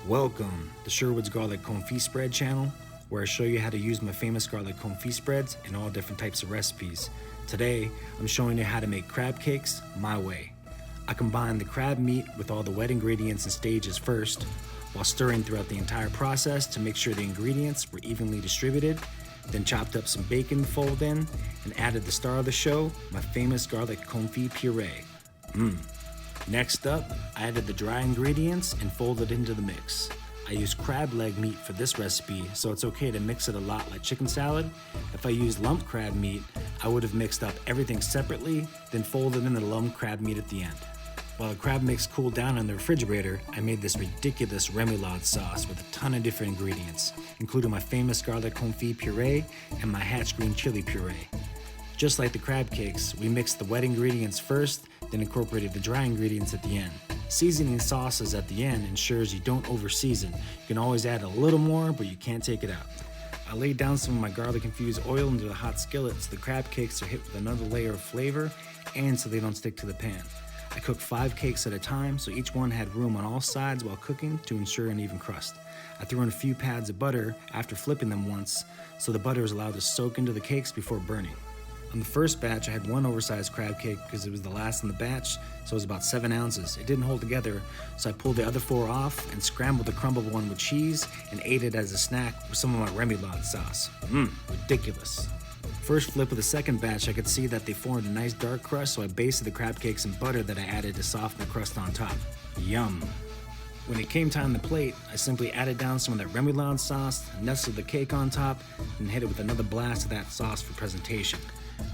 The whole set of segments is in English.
Welcome to Sherwood's Garlic Confit Spread channel, where I show you how to use my famous garlic confit spreads in all different types of recipes. Today, I'm showing you how to make crab cakes my way. I combine the crab meat with all the wet ingredients and stages first, while stirring throughout the entire process to make sure the ingredients were evenly distributed, then chopped up some bacon folded in, and added the star of the show, my famous Garlic Confit Puree. Next up, I added the dry ingredients and folded into the mix. I used crab leg meat for this recipe, so it's okay to mix it a lot like chicken salad. If I used lump crab meat, I would have mixed up everything separately, then folded in the lump crab meat at the end. While the crab mix cooled down in the refrigerator, I made this ridiculous remoulade sauce with a ton of different ingredients, including my famous Garlic Confit Puree and my Hatch Green Chile Puree. Just like the crab cakes, we mixed the wet ingredients first, then incorporated the dry ingredients at the end. Seasoning sauces at the end ensures you don't over-season. You can always add a little more, but you can't take it out. I laid down some of my garlic-infused oil into the hot skillet so the crab cakes are hit with another layer of flavor and so they don't stick to the pan. I cooked 5 cakes at a time, so each one had room on all sides while cooking to ensure an even crust. I threw in a few pads of butter after flipping them once, so the butter is allowed to soak into the cakes before burning. On the first batch, I had one oversized crab cake because it was the last in the batch, so it was about 7 ounces. It didn't hold together, so I pulled the other 4 off and scrambled the crumbled one with cheese and ate it as a snack with some of my remoulade sauce. Ridiculous. First flip of the second batch, I could see that they formed a nice dark crust, so I basted the crab cakes in butter that I added to soften the crust on top. Yum. When it came time to plate, I simply added down some of that remoulade sauce, nestled the cake on top, and hit it with another blast of that sauce for presentation.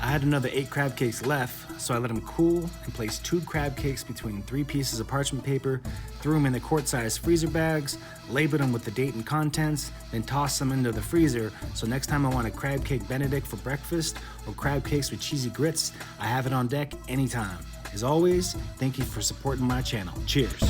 I had another 8 crab cakes left, so I let them cool and placed 2 crab cakes between 3 pieces of parchment paper, threw them in the quart-sized freezer bags, labeled them with the date and contents, then tossed them into the freezer so next time I want a crab cake benedict for breakfast or crab cakes with cheesy grits, I have it on deck anytime. As always, thank you for supporting my channel. Cheers.